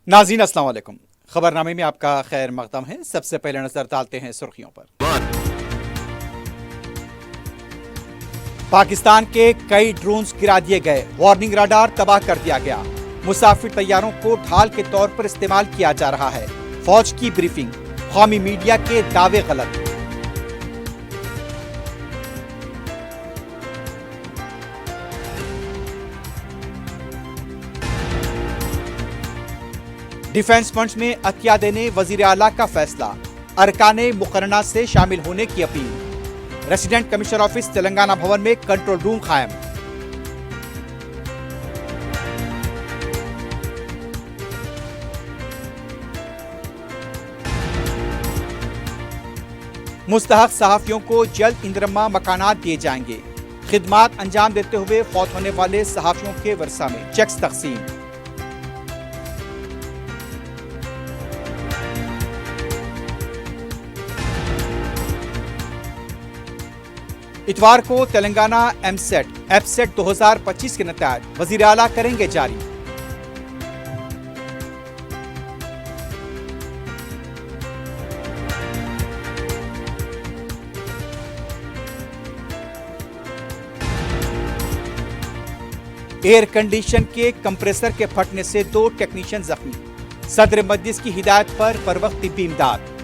नाज़रीन अस्सलाम वालेकुम। खबरनामे में आपका खैर मकदम है। सबसे पहले नजर डालते हैं सुर्खियों पर। पाकिस्तान के कई ड्रोन्स गिरा दिए गए, वार्निंग रडार तबाह कर दिया गया। मुसाफिर तैयारों को ढाल के तौर पर इस्तेमाल किया जा रहा है। फौज की ब्रीफिंग, कौमी मीडिया के दावे गलत। डिफेंस फंड्स में अतिया देने वजीर आला का फैसला, अरकाने मुकर्रना से शामिल होने की appeal. Resident commissioner office Telangana भवन में कंट्रोल रूम कायम। मुस्तहक सहाफियों को जल्द इंदिरम्मा मकानात दिए जाएंगे। खिदमात अंजाम देते हुए फौत होने वाले सहाफियों के वर्सा में चेक्स तकसीम। इतवार को तेलंगाना एफसेट 2025 के नतीजे वजीर आला करेंगे जारी। एयर कंडीशन के कंप्रेसर के फटने से 2 टेक्नीशियन जख्मी। सदर मजलिस की हिदायत पर वक्त तिब्बी इमदाद।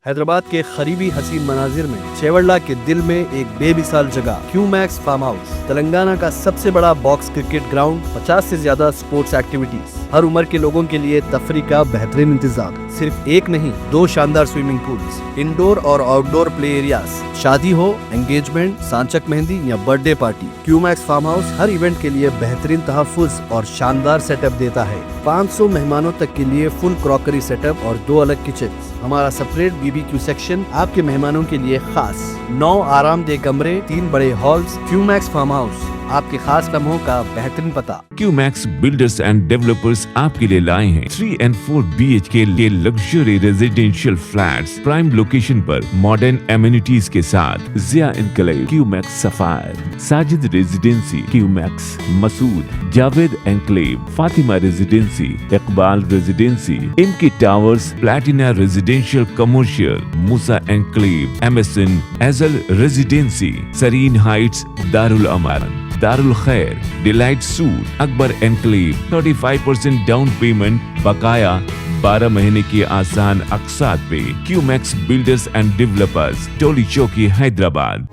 हैदराबाद के करीबी हसीन मनाजिर में चेवड़ला के दिल में एक बेमिसाल जगह क्यूमैक्स फार्म हाउस, तेलंगाना का सबसे बड़ा बॉक्स क्रिकेट ग्राउंड, 50 से ज्यादा स्पोर्ट्स एक्टिविटीज, हर उम्र के लोगों के लिए तफरी का बेहतरीन इंतजाम। सिर्फ एक नहीं, 2 शानदार स्विमिंग पूल्स, इंडोर और आउटडोर प्ले एरियाज। शादी हो, एंगेजमेंट, सांचक मेहंदी या birthday party, Qmax farm house हर इवेंट के लिए बेहतरीन तहफ्फुज़ और शानदार सेटअप देता है। 500 मेहमानों तक के लिए फुल क्रॉकरी सेटअप और 2 अलग किचन। हमारा सेपरेट BBQ सेक्शन आपके मेहमानों के लिए खास। 9 आरामदेह कमरे, 3 बड़े हॉल्स। क्यूमैक्स फार्म हाउस, आपके खास लम्हों का बेहतरीन पता। क्यूमैक्स बिल्डर्स एंड डेवलपर्स आपके लिए लाए हैं 3 and 4 BHK के luxury residential flats prime location पर मॉडर्न एमिनिटीज के साथ। Ziya Enclave, Qmax Sapphire, Sajid Residency, Qmax Masood, Javed Enclave, Fatima Residency, Iqbal Residency, इमकी Towers, Platina residential commercial, Musa Enclave, MSN एजल Residency, Sarin Heights, Darul Aman, Darul Khair, Delight Suite, Akbar Enclave, 35% down payment, बकाया 12 महीने की आसान अक़सात पे। Qmax builders and developers, Toli Chowki, Hyderabad.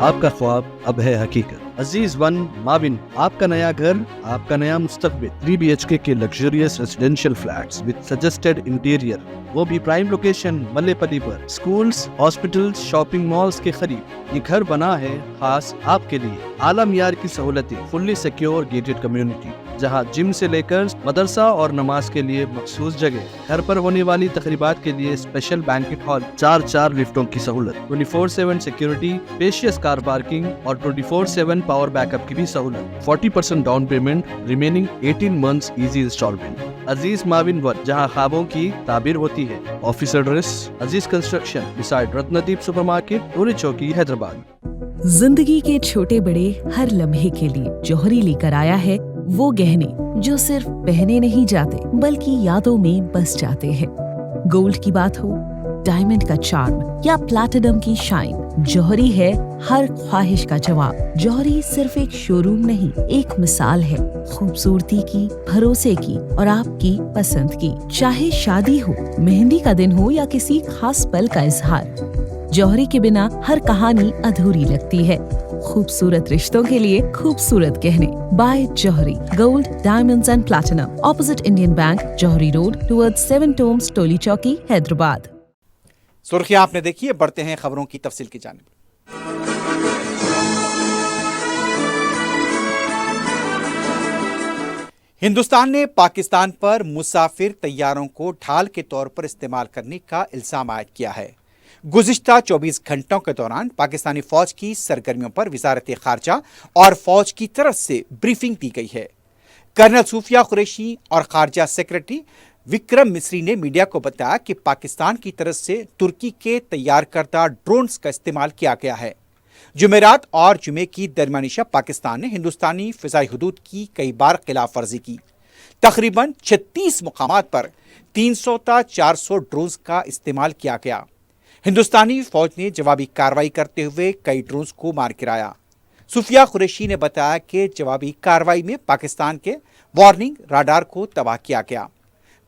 आपका ख्वाब अब है हकीकत। अजीज वन माविन, आपका नया घर, आपका नया मुस्तकबिल। 3 BHK के luxurious residential flats with suggested interior, वो भी प्राइम लोकेशन मल्लेपल्ली पर। स्कूल्स, हॉस्पिटल्स, शॉपिंग मॉल्स के करीब ये घर बना है खास आपके लिए। आला मियार की सहूलतें, फुल्ली सिक्योर गेटेड कम्युनिटी, जहां जिम से लेकर मदरसा और नमाज के लिए मखसूस जगह। घर पर होने वाली तकरीबात के लिए स्पेशल बैंकेट हॉल, 4 लिफ्टों की सहूलत, 24/7 सिक्योरिटी, स्पेशियस कार पार्किंग और 24/7 पावर बैकअप की भी सहूलत। 40% down payment, remaining 18 months easy instalment. Aziz माविन वन, जहां ख्वाबों की ताबीर होती है। Office address Aziz construction beside Ratnadeep supermarket, Toli Chowki, Hyderabad. जिंदगी के छोटे बड़े हर लम्हे के लिए जौहरी लेकर आया है वो गहने जो सिर्फ पहने नहीं जाते बल्कि यादों में बस जाते हैं। गोल्ड की बात हो, डायमंड का चार्म या प्लैटिनम की शाइन, जौहरी है हर ख्वाहिश का जवाब। जौहरी सिर्फ एक शोरूम नहीं, एक मिसाल है खूबसूरती की, भरोसे की और आपकी पसंद की। चाहे शादी हो, मेहंदी का दिन हो या किसी खास पल का इजहार, जौहरी के बिना हर कहानी अधूरी लगती है। खूबसूरत रिश्तों के लिए खूबसूरत गहने by Jauhari, gold, diamonds and platinum, opposite Indian Bank, Jauhari road, towards 7 tombs, Toli Chowki, Hyderabad. सुर्खियां आपने देखी है, बढ़ते हैं खबरों की तफसील की जानिब। हिंदुस्तान ने पाकिस्तान पर मुसाफिर तैयारों को ढाल के तौर पर इस्तेमाल करने का इल्जाम आयद किया है। गुज़िश्ता 24 घंटों के दौरान पाकिस्तानी फौज की सरगर्मियों पर वजारत खारजा और फौज की तरफ से ब्रीफिंग दी गई है। कर्नल सूफिया कुरैशी और खारजा सेक्रेटरी विक्रम मिस्री ने मीडिया को बताया कि पाकिस्तान की तरफ से तुर्की के तैयार करदा ड्रोन्स का इस्तेमाल किया गया है। जुमेरात और जुमे की दरमियानी शब पाकिस्तान ने हिंदुस्तानी फिजाई हदूद की कई बार खिलाफ वर्जी की। तकरीबन 36 मुकामात पर 300 ता 400 ड्रोन्स का इस्तेमाल किया गया। हिंदुस्तानी फौज ने जवाबी कार्रवाई करते हुए कई ड्रोन्स को मार गिराया। सुफिया कुरैशी ने बताया कि जवाबी कार्रवाई में पाकिस्तान के वार्निंग राडार को तबाह किया गया।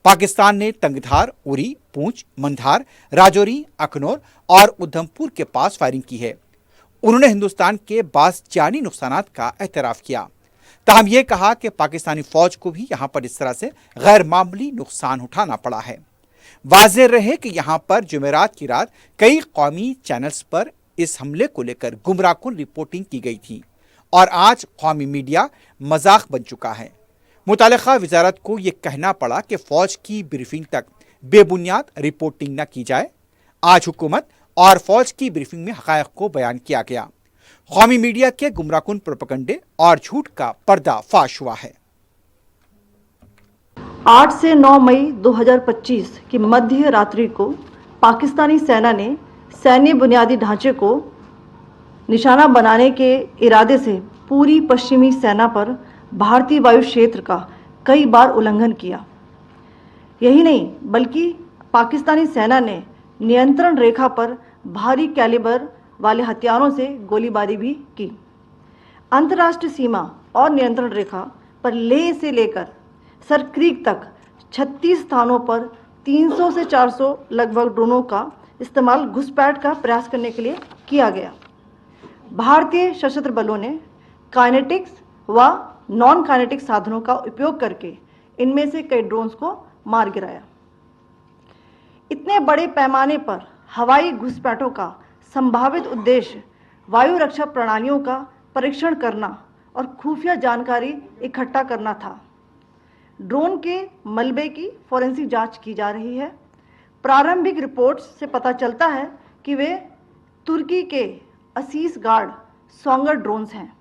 पाकिस्तान ने तंगधार, उरी, पूंछ, मंधार, राजौरी, अखनौर और उधमपुर के पास फायरिंग की है। उन्होंने हिंदुस्तान के बास जानी नुकसानात का एतराफ किया। ताहम ये कहा कि पाकिस्तानी फौज को भी यहाँ पर इस तरह से गैर मामूली नुकसान उठाना पड़ा है। वाज़ेह रहे कि यहाँ पर जुमेरात की रात कई कौमी चैनल्स पर इस हमले को लेकर गुमराहकुन रिपोर्टिंग की गई थी और आज कौमी मीडिया मजाक बन चुका है। मुतालिका वजारत को यह कहना पड़ा कि फौज की ब्रीफिंग तक बेबुनियाद रिपोर्टिंग न की जाए। आज हुकूमत और फौज की ब्रीफिंग में हक़ाइक़ को बयान किया गया। कौमी मीडिया के गुमराहकुन प्रोपेगेंडे और झूठ का पर्दाफाश हुआ है। 8 से 9 मई 2025 की मध्य रात्रि को पाकिस्तानी सेना ने सैन्य बुनियादी ढांचे को निशाना बनाने के इरादे से पूरी पश्चिमी सेना पर भारतीय वायु क्षेत्र का कई बार उल्लंघन किया। यही नहीं बल्कि पाकिस्तानी सेना ने नियंत्रण रेखा पर भारी कैलिबर वाले हथियारों से गोलीबारी भी की। अंतर्राष्ट्रीय सीमा और नियंत्रण रेखा पर लेह से लेकर सर क्रीक तक 36 स्थानों पर 300 से 400 लगभग ड्रोनों का इस्तेमाल घुसपैठ का प्रयास करने के लिए किया गया। भारतीय सशस्त्र बलों ने काइनेटिक्स व नॉन काइनेटिक साधनों का उपयोग करके इनमें से कई ड्रोन्स को मार गिराया। इतने बड़े पैमाने पर हवाई घुसपैठों का संभावित उद्देश्य वायु रक्षा प्रणालियों का परीक्षण करना और खुफिया जानकारी इकट्ठा करना था। ड्रोन के मलबे की फॉरेंसिक जांच की जा रही है। प्रारंभिक रिपोर्ट्स से पता चलता है कि वे तुर्की के असीस गार्ड सोंगर ड्रोन्स हैं।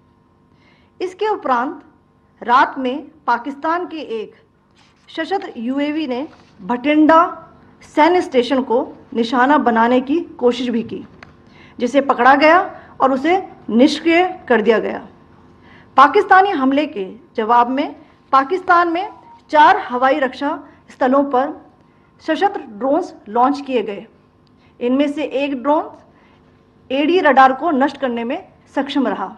इसके उपरांत रात में पाकिस्तान के एक सशस्त्र यूएवी ने भटिंडा सैन्य स्टेशन को निशाना बनाने की कोशिश भी की, जिसे पकड़ा गया और उसे निष्क्रिय कर दिया गया। पाकिस्तानी हमले के जवाब में पाकिस्तान में 4 हवाई रक्षा स्थलों पर सशस्त्र ड्रोन्स लॉन्च किए गए। इनमें से एक ड्रोन एडी रडार को नष्ट करने में सक्षम रहा।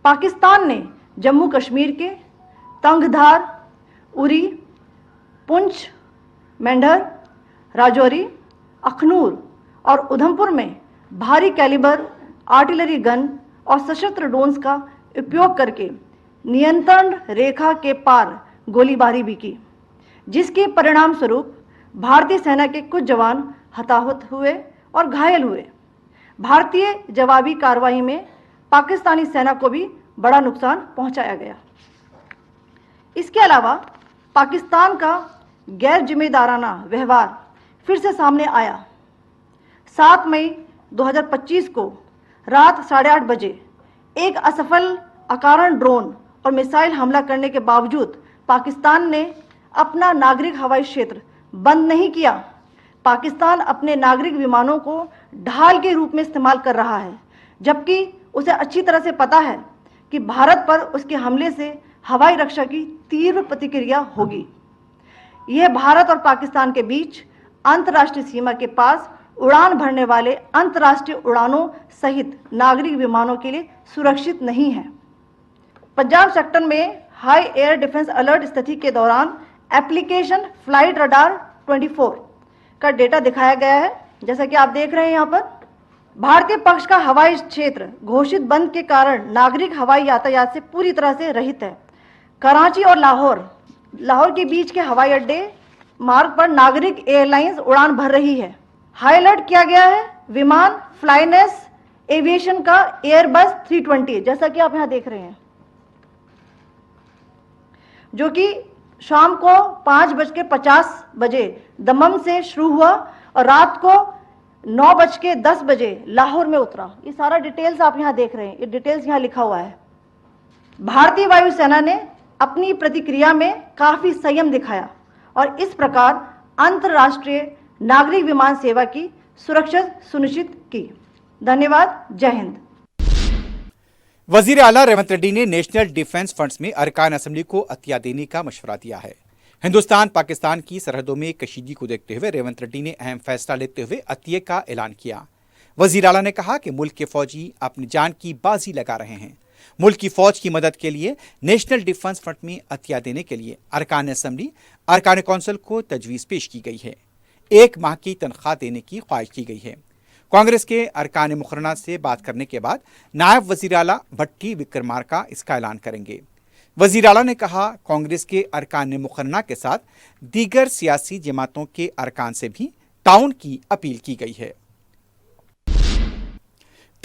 पाकिस्तान ने जम्मू कश्मीर के तंगधार, उरी, पुंछ, मेंढर, राजौरी, अखनूर और उधमपुर में भारी कैलिबर आर्टिलरी गन और सशस्त्र ड्रोन्स का उपयोग करके नियंत्रण रेखा के पार गोलीबारी भी की, जिसके परिणाम स्वरूप भारतीय सेना के कुछ जवान हताहत हुए और घायल हुए। भारतीय जवाबी कार्रवाई में पाकिस्तानी सेना को भी बड़ा नुकसान पहुंचाया गया। इसके अलावा पाकिस्तान का गैर जिम्मेदाराना व्यवहार फिर से सामने आया। 7 मई 2025 को रात 8:30 बजे एक असफल अकारण ड्रोन और मिसाइल हमला करने के बावजूद पाकिस्तान ने अपना नागरिक हवाई क्षेत्र बंद नहीं किया। पाकिस्तान अपने नागरिक विमानों को ढाल के रूप में इस्तेमाल कर रहा है, जबकि उसे अच्छी तरह से पता है कि भारत पर उसके हमले से हवाई रक्षा की तीव्र प्रतिक्रिया होगी। यह भारत और पाकिस्तान के बीच अंतर्राष्ट्रीय सीमा के पास उड़ान भरने वाले अंतर्राष्ट्रीय उड़ानों सहित नागरिक विमानों के लिए सुरक्षित नहीं है। पंजाब सेक्टर में हाई एयर डिफेंस अलर्ट स्थिति के दौरान एप्लीकेशन फ्लाइट रडार 24 का डेटा दिखाया गया है। जैसा कि आप देख रहे हैं यहाँ पर, भारतीय पक्ष का हवाई क्षेत्र घोषित बंद के कारण नागरिक हवाई यातायात से पूरी तरह से रहित है। कराची और लाहौर के बीच के हवाई अड्डे मार्ग पर नागरिक एयरलाइंस उड़ान भर रही है। हाई अलर्ट किया गया है विमान फ्लाइनेस एविएशन का एयरबस 320, जैसा कि आप यहाँ देख रहे हैं, जो कि शाम को 5:50 दमम से शुरू हुआ और रात को 9:10 लाहौर में उतरा। ये सारा डिटेल्स आप यहाँ देख रहे हैं, ये डिटेल्स यहाँ लिखा हुआ है। भारतीय वायुसेना ने अपनी प्रतिक्रिया में काफी संयम दिखाया और इस प्रकार अंतर्राष्ट्रीय नागरिक विमान सेवा की सुरक्षा सुनिश्चित की। धन्यवाद। जय हिंद। वजीर आला रेवंत रेड्डी ने नेशनल डिफेंस फंड्स में अरकान असेंबली को अतिया देने का मशवरा दिया है। हिंदुस्तान पाकिस्तान की सरहदों में कशीदगी को देखते हुए रेवंत रेड्डी ने अहम फैसला लेते हुए अतिये का ऐलान किया। वजीर आला ने कहा कि मुल्क के फौजी अपनी जान की बाजी लगा रहे हैं। मुल्क की फौज की मदद के लिए नेशनल डिफेंस फंड में अतिया देने के लिए अरकान असेंबली अरकान कौंसिल को तजवीज़ पेश की गई है। 1 माह की तनख्वाह देने की ख्वाहिश की गई है। कांग्रेस के अरकान मुखरना से बात करने के बाद नायब वजीर आला भट्टी विक्रमार्का इसका ऐलान करेंगे। वजीर आला ने कहा, कांग्रेस के अरकान मुखरना के साथ दीगर सियासी जमातों के अरकान से भी ताउन की अपील की गई है।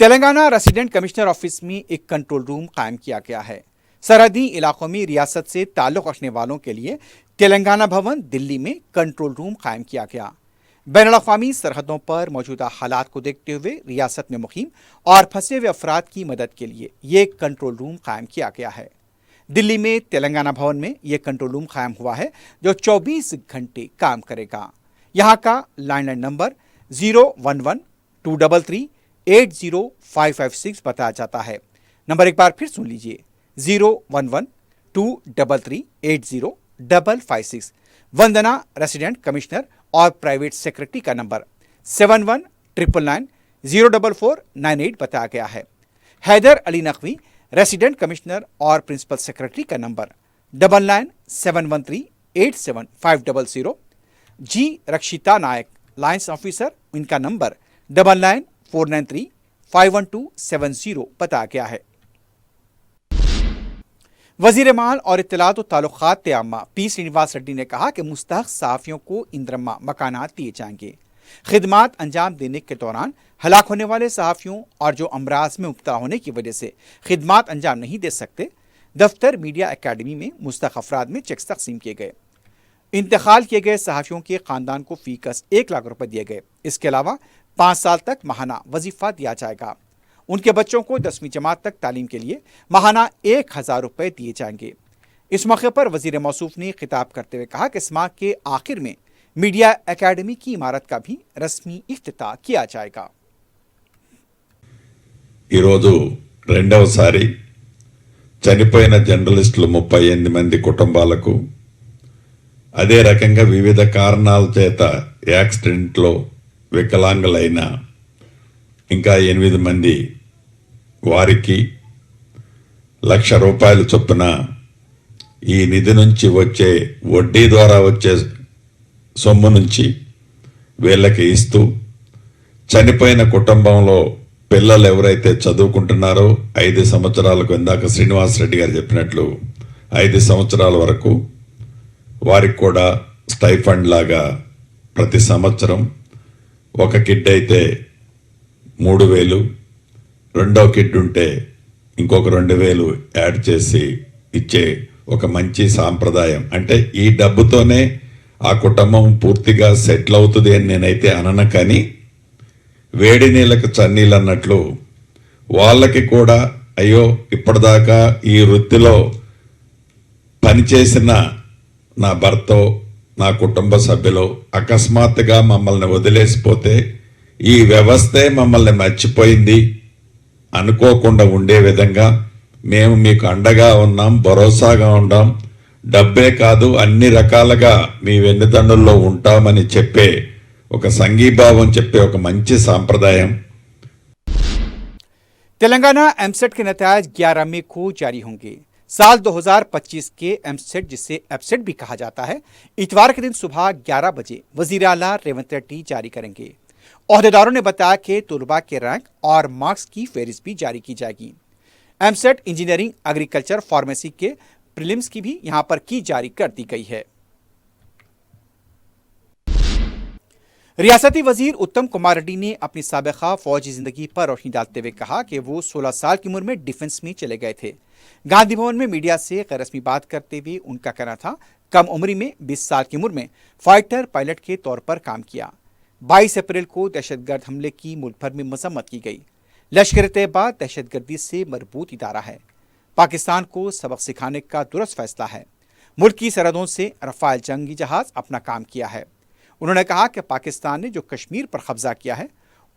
तेलंगाना रेसिडेंट कमिश्नर ऑफिस में एक कंट्रोल रूम कायम किया गया है। सरहदी इलाकों में रियासत से ताल्लुक रखने वालों के लिए तेलंगाना भवन दिल्ली में कंट्रोल रूम कायम किया गया। बैनुल-अक़वामी सरहदों पर मौजूदा हालात को देखते हुए रियासत में मुकीम और फंसे हुए अफराद की मदद के लिए ये कंट्रोल रूम कायम किया गया है। दिल्ली में तेलंगाना भवन में यह कंट्रोल रूम कायम हुआ है जो 24 घंटे काम करेगा। यहाँ का लैंडलाइन नंबर 011-233-80556 बताया जाता है। नंबर एक बार फिर सुन लीजिए, 011-233-80556। वंदना रेसिडेंट कमिश्नर और प्राइवेट सेक्रेटरी का नंबर 7199904498 बताया गया है। हैदर अली नकवी रेसिडेंट कमिश्नर और प्रिंसिपल सेक्रेटरी का नंबर 9971387500। जी रक्षिता नायक लाइंस ऑफिसर, इनका नंबर 9949351270 बताया गया है। वजीर माल और इत्तलात व ताल्लुकात आम्मा पी श्रीनिवास रेड्डी ने कहा कि मुस्तहक सहाफ़ियों को इंदरम्मा मकानात दिए जाएंगे। खिदमात अंजाम देने के दौरान हलाक होने वाले सहाफ़ियों और जो अमराज में मुब्तला होने की वजह से खिदमात अंजाम नहीं दे सकते, दफ्तर मीडिया अकेडमी में मुस्तहक अफराद में चेक्स तकसीम किए गए। इंतकाल किए गए सहाफ़ियों के ख़ानदान को फ़ीकस 1 लाख रुपये दिए गए। इसके अलावा 5 साल तक माहाना वजीफ़ा दिया जाएगा। उनके बच्चों को 10वीं जमात तक तालीम के लिए माहाना 1000 रुपये दिए जाएंगे। इस मौके पर वजीर मौसूफ ने खिताब करते हुए कहा कि इस माह के आखिर में मीडिया अकेडमी की इमारत का भी रस्मी इफ्तिताह किया जाएगा। ఈరోజు రెండవసారి చనిపోయిన జర్నలిస్టులు 38 మంది కుటుంబాలకు, అదే రకంగా వివిధ కారణాల చేత యాక్సిడెంట్లో వికలాంగులైన ఇంకా 8 మంది వారికి ₹1,00,000 చొప్పున ఈ నిధి నుంచి వచ్చే వడ్డీ ద్వారా వచ్చే సొమ్ము నుంచి వీళ్ళకి ఇస్తూ, చనిపోయిన కుటుంబంలో పిల్లలు ఎవరైతే చదువుకుంటున్నారో 5 సంవత్సరాలకు, ఇందాక శ్రీనివాస్ రెడ్డి గారు చెప్పినట్లు 5 సంవత్సరాల వరకు వారికి కూడా స్టైఫండ్ లాగా ప్రతి సంవత్సరం ఒక కిడ్ అయితే 3,000, రెండో కిడ్ ఉంటే ఇంకొక 2,000 యాడ్ చేసి ఇచ్చే ఒక మంచి సాంప్రదాయం. అంటే ఈ డబ్బుతోనే ఆ కుటుంబం పూర్తిగా సెటిల్ అవుతుంది అని నేనైతే అనను, కానీ వేడి నీళ్ళకి చన్నీళ్ళు అన్నట్లు వాళ్ళకి కూడా అయ్యో ఇప్పటిదాకా ఈ వృత్తిలో పనిచేసిన నా భర్త, నా కుటుంబ సభ్యులు అకస్మాత్తుగా మమ్మల్ని వదిలేసిపోతే ఈ వ్యవస్థే మమ్మల్ని మర్చిపోయింది అనుకోకుండా ఉండే విధంగా మేము మీకు అండగా ఉన్నాం, భరోసాగా ఉన్నాం, డబ్బే కాదు అన్ని రకాలుగా మీ వెన్నుదన్నుల్లో ఉంటామని చెప్పే ఒక సంఘీభావం చెప్పే ఒక మంచి సాంప్రదాయం. तेलंगाना एमसेट के नतीजे 11 मई को जारी होंगे। साल 2025 के एमसेट, जिसे एपसेट भी कहा जाता है, इतवार के दिन सुबह 11 बजे वजीर आला रेवंत रेड्डी जारी करेंगे। ओहदेदारों ने बताया कि तलबा के रैंक और मार्क्स की फहरिस्त भी जारी की जाएगी। एमसेट इंजीनियरिंग, एग्रीकल्चर, फार्मेसी के प्रीलिम्स की भी यहां पर की जारी कर दी गई है। रियासती वजीर उत्तम कुमार रेड्डी ने अपनी साबिका फौजी जिंदगी पर रोशनी डालते हुए कहा कि वो 16 साल की उम्र में डिफेंस में चले गए थे। गांधी भवन में मीडिया से गैर रस्मी बात करते हुए उनका कहना था, कम उम्र में 20 साल की उम्र में फाइटर पायलट के तौर पर काम किया। 22 अप्रैल को दहशतगर्द हमले की मुल्क भर में मजम्मत की गई। लश्कर तैयबा दहशतगर्दी से मरबूत इदारा है। पाकिस्तान को सबक सिखाने का दुरुस्त फैसला है। मुल्क की सरहदों से रफाल जंगी जहाज अपना काम किया है। उन्होंने कहा कि पाकिस्तान ने जो कश्मीर पर कब्जा किया है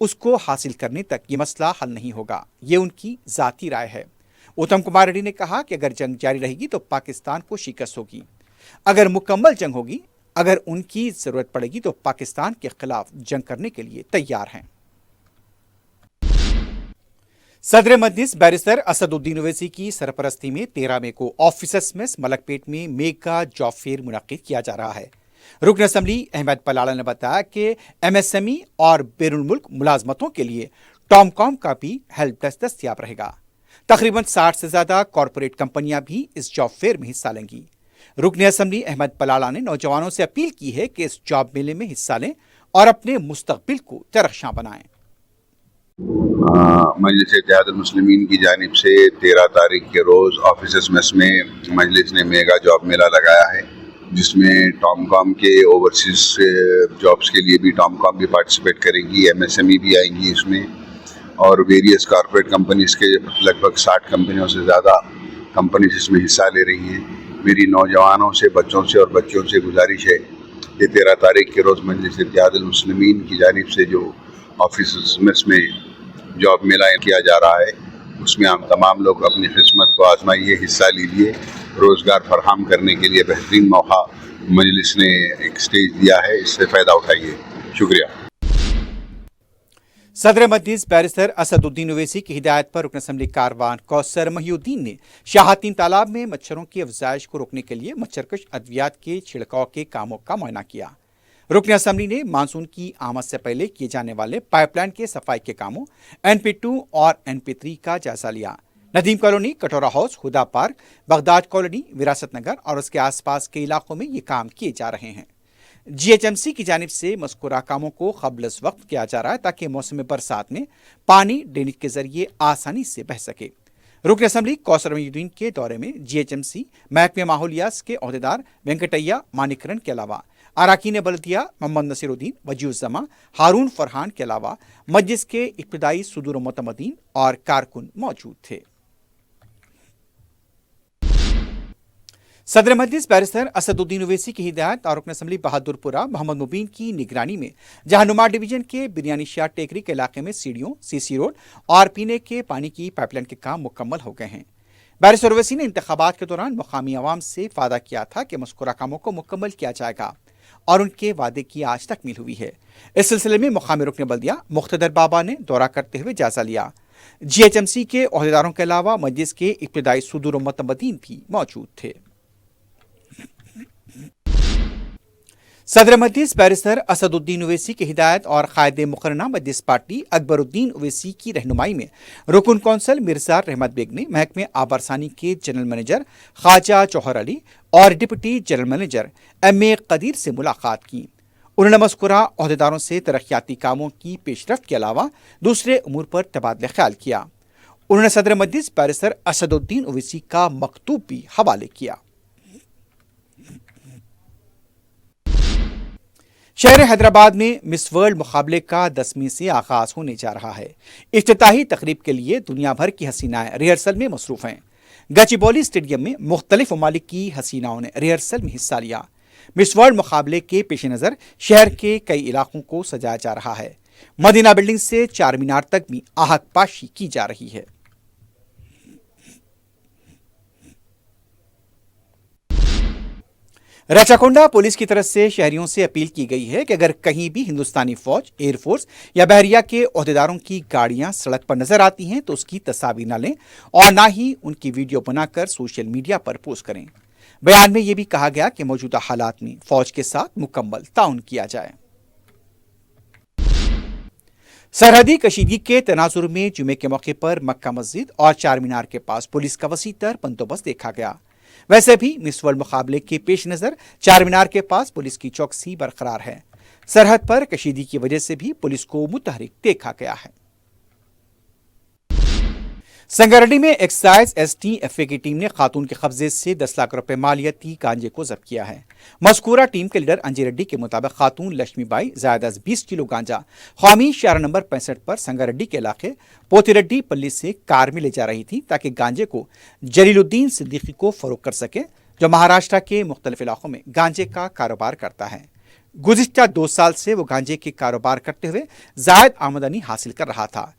उसको हासिल करने तक ये मसला हल नहीं होगा, ये उनकी ज़ाती राय है। उत्तम कुमार रेड्डी ने कहा कि अगर जंग जारी रहेगी तो पाकिस्तान को शिकस्त होगी, अगर मुकम्मल जंग होगी, अगर उनकी ज़रूरत पड़ेगी तो पाकिस्तान के खिलाफ जंग करने के लिए तैयार हैं। सदर मजलिस बैरिस्टर असदुद्दीन ओवैसी की सरपरस्ती में 13 मई को ऑफिसर्स मेस मलकपेट में मेगा जॉब फेयर मुनक्किद किया जा रहा है। रुकन असम्बली अहमद पलाला ने बताया कि MSME और बैरून मुल्क मुलाजमतों के लिए टॉमकॉम का भी हेल्प डेस्क दस्तयाब रहेगा। तकरीबन 60 से ज्यादा कॉरपोरेट कंपनियां भी इस जॉब फेयर में हिस्सा लेंगी। रुकन असम्बली अहमद पलाला ने नौजवानों से अपील की है कि इस जॉब मेले में हिस्सा लें और अपने मुस्तकबिल को तरक्शां बनाएं। मजलिस इत्तेहादुल मुस्लिमीन की जानिब से 13 तारीख के रोज़ ऑफिसर्स मेस में मजलिस ने मेगा जॉब मेला लगाया है, जिसमें टॉमकॉम के ओवरसीज जॉब्स के लिए भी टॉमकॉम भी पार्टिसिपेट करेगी, MSME भी आएंगी इसमें, और वेरियस कॉर्पोरेट कंपनीज़ के लगभग 60 कंपनियों से ज़्यादा कंपनीज इसमें हिस्सा ले रही हैं। मेरी नौजवानों से, बच्चों से और बच्चों से गुजारिश है कि 13 तारीख के रोज़ मजलिस इत्तेहादुल मुस्लिमीन की जानिब से जो ऑफिसर्स मेस में जॉब मेला किया जा रहा है, उसमें हम तमाम लोग अपनी किस्मत को आजमाइए, हिस्सा लीजिए। रोज़गार फराहम करने के लिए बेहतरीन मौका मजलिस ने एक स्टेज दिया है, इससे फ़ायदा उठाइए। शुक्रिया। सदर मजलिस बैरिस्टर असदुद्दीन ओवैसी की हिदायत पर रुकन असम्बली कारवान कौसर महीउद्दीन ने शाहतीन तालाब में मच्छरों की अफजाइश को रोकने के लिए मच्छरकश अद्वियात के छिड़काव के कामों का मुआयना किया। रुकन असम्बली ने मानसून की आमद से पहले किए जाने वाले पाइपलाइन के सफाई के कामों NP2 और NP3 का जायजा लिया। नदीम कॉलोनी, कटोरा हाउस, हुदा पार्क, बगदाद कॉलोनी, विरासत नगर और उसके आसपास के इलाकों में ये काम किए जा रहे हैं। GHMC की जानिब से मज़कूरा कामों को क़ब्ल वक्त किया जा रहा है ताकि मौसम बरसात में पानी ड्रेनेज के जरिए आसानी से बह सके। रुकन असम्बली कौसर महीउद्दीन के दौरे में GHMC महकमे माहौलियात के अहदेदार वेंकटैया मानिकरन के अलावा अराकीन बल्दिया मोहम्मद नसीरुद्दीन, वजीउज़्ज़मा, हारून फरहान के अलावा मजलिस के इब्तिदाई सुदूर मुतमदीन और कारकुन मौजूद थे। सदर मजलिस बैरिस्टर असदुद्दीन ओवैसी की हिदायत और रुकन असम्बली बहादुरपुरा मोहम्मद मुबीन की निगरानी में जहानुमा डिवीजन के बिरयानी शाह टेकरी के इलाके में सीढ़ियों, CC रोड और पीने के पानी की पाइपलाइन के काम मुकम्मल हो गए हैं। बैरिस्टर ओवैसी ने इंतखाबात के दौरान मुकामी अवाम से वादा किया था कि मज़कूरा कामों को मुकम्मल किया जाएगा और उनके वादे की आज तकमील हुई है। इस सिलसिले में मुकामी रुकन बल्दिया मुख्तदर बाबा ने दौरा करते हुए जायजा लिया। GHMC के अहदेदारों के अलावा मजलिस के इब्तिदाई सुदूर मुतमदीन भी मौजूद थे। सदर मजलिस बैरिस्टर असदुद्दीन ओवैसी की हिदायत और कायद मुकर्रना मजलिस पार्टी अकबरुद्दीन ओवैसी की रहनुमाई में रुकन कौंसल मिर्जा रहमत बेग ने महकमे आबरसानी के जनरल मैनेजर ख्वाजा जौहर अली और deputy general manager MA Qadeer से मुलाकात की। उन्होंने मज़कूरा अहदेदारों से तरक्याती कामों की पेशरफ्त के अलावा दूसरे उमूर पर तबादला ख्याल किया। उन्होंने सदर मजलिस बैरिस्टर असदुद्दीन ओवैसी का मकतूब भी हवाले किया। शहर हैदराबाद में मिस वर्ल्ड मुकाबले का 10वीं से आगाज होने जा रहा है। इफ्तिताही तकरीब के लिए दुनिया भर की हसीनाएं रिहर्सल में मसरूफ हैं। गचिबौली स्टेडियम में मुख्तलिफ ममालिक की हसीनाओं ने रिहर्सल में हिस्सा लिया। मिस वर्ल्ड मुकाबले के पेश नज़र शहर के कई इलाकों को सजाया जा रहा है। मदीना बिल्डिंग से चार मीनार तक भी आहकपाशी की जा रही है। रचाकोंडा पुलिस की तरफ से शहरियों से अपील की गई है कि अगर कहीं भी हिंदुस्तानी फौज, एयरफोर्स या बहरिया के ओहदेदारों की गाड़ियां सड़क पर नजर आती हैं तो उसकी तस्वीर न लें और ना ही उनकी वीडियो बनाकर सोशल मीडिया पर पोस्ट करें। बयान में यह भी कहा गया कि मौजूदा हालात में फौज के साथ मुकम्मल ताउन किया जाए। सरहदी कशीदगी के तनाजुर में जुमे के मौके पर मक्का मस्जिद और चार मीनार के पास पुलिस का वसीतर बंदोबस्त देखा गया। वैसे भी मिस वर्ल्ड मुकाबले के पेश नज़र चार मीनार के पास पुलिस की चौकसी बरकरार है। सरहद पर कशीदगी की वजह से भी पुलिस को मुतहरिक देखा गया है। संगारेड्डी में एक्साइज STFA की टीम ने खातून के कब्जे से 10 लाख रुपए मालियती गांजे को जब्त किया है। मज़कूरा टीम के लीडर अंजी रेड्डी के मुताबिक खातून लक्ष्मीबाई ज़्यादा 20 किलो गांजा कौमी शारा नंबर 65 पर संगारेड्डी के इलाके पोतिरेड्डी पल्ली से कार में ले जा रही थी ताकि गांजे को जलीलुद्दीन सिद्दीकी को फरोख्त कर सके, जो महाराष्ट्र के मुख्तलिफ इलाकों में गांजे का कारोबार करता है। गुज़िश्ता 2 साल से वो गांजे के कारोबार करते हुए जायद आमदनी हासिल कर रहा था।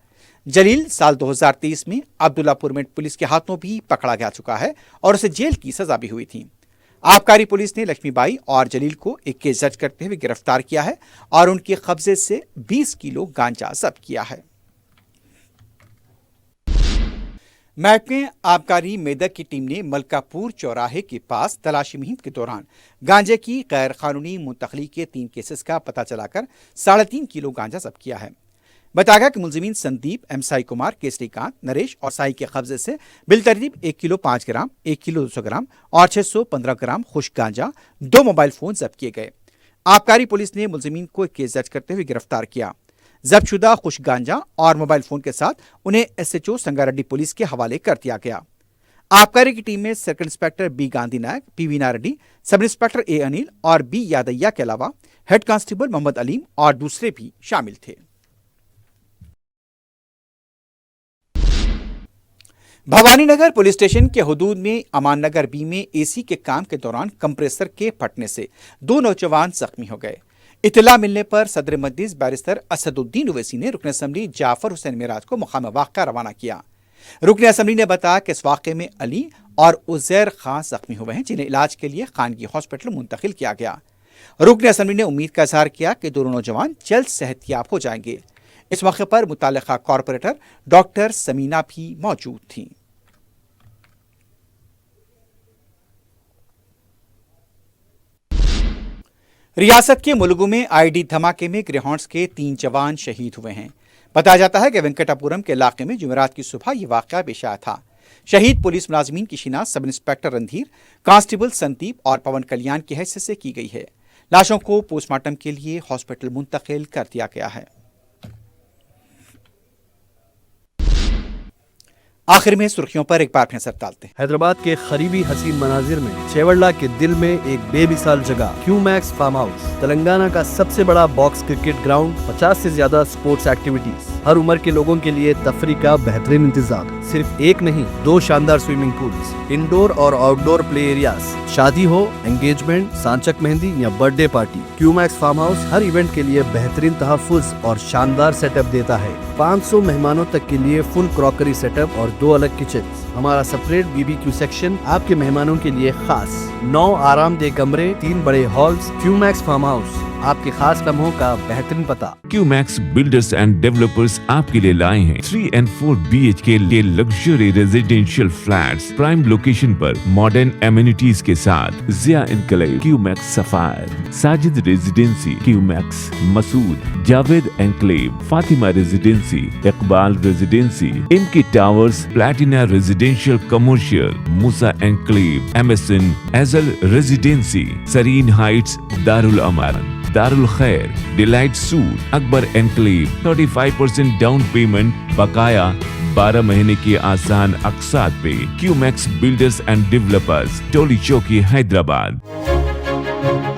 जलील साल 2023 में अब्दुल्लापुर में पुलिस के हाथों भी पकड़ा जा चुका है और उसे जेल की सजा भी हुई थी। आबकारी पुलिस ने लक्ष्मीबाई और जलील को एक केस दर्ज करते हुए गिरफ्तार किया है और उनके कब्जे से 20 किलो गांजा जब्त किया है। महकमे आबकारी मेदक की टीम ने मलकापुर चौराहे के पास तलाशी मुहिम के दौरान गांजे की गैर कानूनी मुंतकली के 3 केसेस का पता चलाकर 3.5 किलो गांजा जब्त किया है। बताया गया कि मुलजिमीन संदीप, एम साई कुमार, केसरीकांत, नरेश और साई के कब्जे से बिलतरतीब 1 किलो 5 ग्राम, 1 किलो 200 ग्राम और 615 ग्राम खुश्क गांजा, 2 मोबाइल फोन जब्त किए गए। आबकारी पुलिस ने मुलजिमीन को एक केस दर्ज करते हुए गिरफ्तार किया। जब्तशुदा खुश्क गांजा और मोबाइल फोन के साथ उन्हें SHO संगारेड्डी पुलिस के हवाले कर दिया गया। आबकारी की टीम में circle inspector B Gandhi Nayak, P Veena Reddy, sub inspector ए अनिल और बी यादయ్య के अलावा हेड कांस्टेबल मोहम्मद अलीम और दूसरे भी शामिल थे। भवानीनगर पुलिस स्टेशन के हुदूद में अमान नगर बी में AC के काम के दौरान कंप्रेसर के फटने से 2 नौजवान जख्मी हो गए। इतला मिलने पर सदर मजलिस बैरिस्टर असदुद्दीन ओवैसी ने रुकन असम्बली जाफर हुसैन मिराज को मुकाम वाक़या रवाना किया। रुकन असम्बली ने बताया कि इस वाक़े में अली और उज़ैर खान जख्मी हुए हैं, जिन्हें इलाज के लिए खानगी हॉस्पिटल मुंतकिल किया गया। रुकन असम्बली ने उम्मीद का इजहार किया कि दोनों नौजवान जल्द सेहतयाब हो जाएंगे। इस मौके पर मुतालिका कॉरपोरेटर डॉक्टर समीना भी मौजूद थीं। रियासत के मुलुगु में ID धमाके में ग्रेहाउंड्स के 3 जवान शहीद हुए हैं। बताया जाता है कि वेंकटापुरम के इलाके में जुमेरात की सुबह यह वाक़या पेश आया था। शहीद पुलिस मुलाजमीन की शिनाख्त sub inspector Randhir, constable Sandeep और पवन कल्याण की हैसियत से की गई है। लाशों को पोस्टमार्टम के लिए हॉस्पिटल मुंतकिल कर दिया गया है। आखिर में सुर्खियों पर एक बार नजर डालते हैं। हैदराबाद के करीबी हसीन मनाजिर में चेवल्ला के दिल में एक बेमिसाल जगह क्यूमैक्स फार्म हाउस, तेलंगाना का सबसे बड़ा बॉक्स क्रिकेट ग्राउंड, 50 से ज्यादा स्पोर्ट्स एक्टिविटीज, हर उम्र के लोगों के लिए तफरी का बेहतरीन इंतजाम। सिर्फ एक नहीं, 2 शानदार स्विमिंग पूल्स, इंडोर और आउटडोर प्ले एरियाज, शादी हो, एंगेजमेंट, सांचक मेहंदी या birthday party, Qmax farm house हर इवेंट के लिए बेहतरीन तहफ्फुज़ और शानदार सेटअप देता है। 500 मेहमानों तक के लिए फुल क्रॉकरी सेटअप और 2 अलग किचन। हमारा सेपरेट BBQ सेक्शन आपके मेहमानों के लिए खास। 9 आरामदेह कमरे, 3 बड़े हॉल्स। क्यूमैक्स फार्म हाउस, आपके खास लम्हों का बेहतरीन पता। क्यूमैक्स बिल्डर्स एंड डेवलपर्स आपके लिए लाए हैं 3 and 4 BHK के luxury residential flats prime location पर मॉडर्न एमिनिटीज के साथ। Ziya Enclave, Qmax Sapphire, Sajid Residency, Qmax Masood, Javed Enclave, Fatima Residency, Iqbal Residency, इनकी Towers, Platina residential commercial, Musa Enclave, MSN एजल Residency, Sarin Heights, Darul Aman, Darul Khair, Delight Suite, Akbar Enclave, 35% down payment, बकाया 12 महीने की आसान अकसात पे। Qmax builders and developers, Toli Chowki, Hyderabad.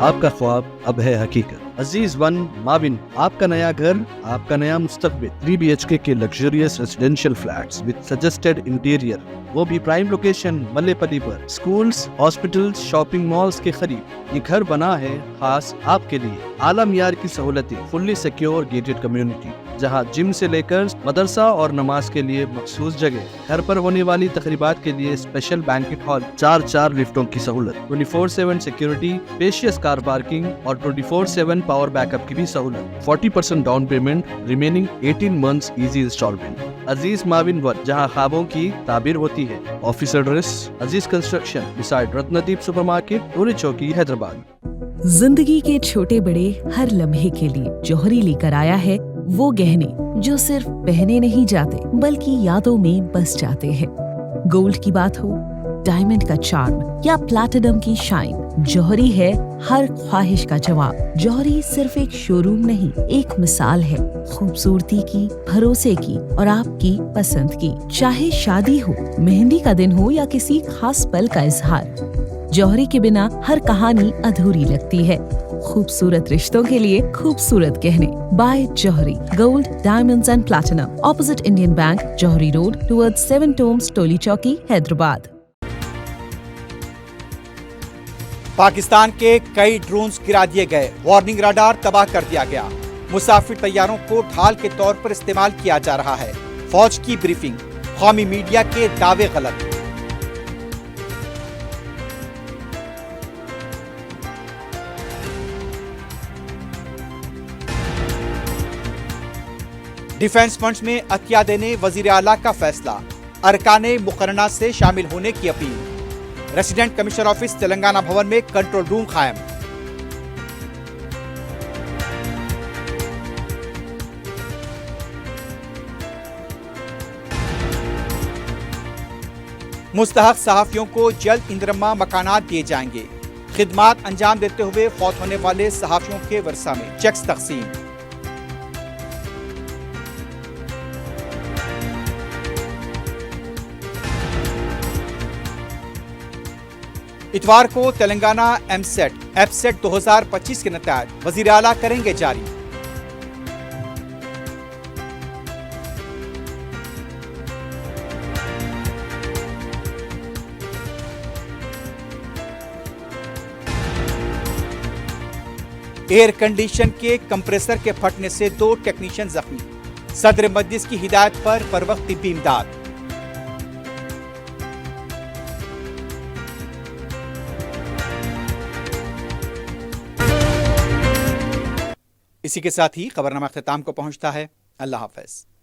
आपका ख्वाब अब है हकीकत। अजीज वन माविन, आपका नया घर, आपका नया मुस्तकबिल। 3 BHK के luxurious residential flats with suggested interior, वो भी प्राइम लोकेशन मल्लेपल्ली पर। स्कूल्स, हॉस्पिटल्स, शॉपिंग मॉल्स के करीब ये घर बना है खास आपके लिए। आला मियार की सहूलतें, फुल्ली सिक्योर गेटेड कम्युनिटी, जहां जिम से लेकर मदरसा और नमाज के लिए मखसूस जगह। घर पर होने वाली तकरीबात के लिए स्पेशल बैंकेट हॉल, 4 लिफ्टों की सहूलत, 24/7 सिक्योरिटी, स्पेशियस कार पार्किंग और 24/7 पावर बैकअप की भी सहूलत। 40% down payment, remaining 18 months easy instalment. Aziz माविन वन, जहां ख्वाबों की ताबीर होती है। Office address Aziz construction beside Ratnadeep supermarket, Toli Chowki, Hyderabad. जिंदगी के छोटे बड़े हर लम्हे के लिए जौहरी लेकर आया है वो गहने जो सिर्फ पहने नहीं जाते बल्कि यादों में बस जाते हैं। गोल्ड की बात हो, डायमंड का चार्म या प्लैटिनम की शाइन, जौहरी है हर ख्वाहिश का जवाब। जौहरी सिर्फ एक शोरूम नहीं, एक मिसाल है खूबसूरती की, भरोसे की और आपकी पसंद की। चाहे शादी हो, मेहंदी का दिन हो या किसी खास पल का इजहार, जौहरी के बिना हर कहानी अधूरी लगती है। खूबसूरत रिश्तों के लिए खूबसूरत गहने by Jauhari, gold, diamonds and platinum, opposite Indian Bank, Jauhari road, towards 7 tombs, Toli Chowki, Hyderabad. Pakistan के कई ड्रोन्स गिरा दिए गए, वार्निंग रडार तबाह कर दिया गया। मुसाफिर तैयारों को ढाल के तौर पर इस्तेमाल किया जा रहा है। फौज की ब्रीफिंग, कौमी मीडिया के दावे गलत। डिफेंस फंड्स में अतिया देने वजीर आला का फैसला, अरकाने मुकर्रना से शामिल होने की appeal. Resident commissioner office Telangana भवन में कंट्रोल रूम कायम। मुस्तहक सहाफियों को जल्द इंदिरम्मा मकानात दिए जाएंगे। खिदमात अंजाम देते हुए फौत होने वाले सहाफियों के वर्सा में चेक्स तकसीम। इतवार को तेलंगाना एफसेट 2025 के नतायज वजीर आला करेंगे जारी। एयर कंडीशन के कंप्रेसर के फटने से 2 टेक्नीशियन जख्मी। सदर मजलिस की हिदायत पर बरवक्त तिब्बी इमदाद। इसी के साथ ही खबरनामा अख्ताम को पहुंचता है। अल्लाह हाफ़िज़।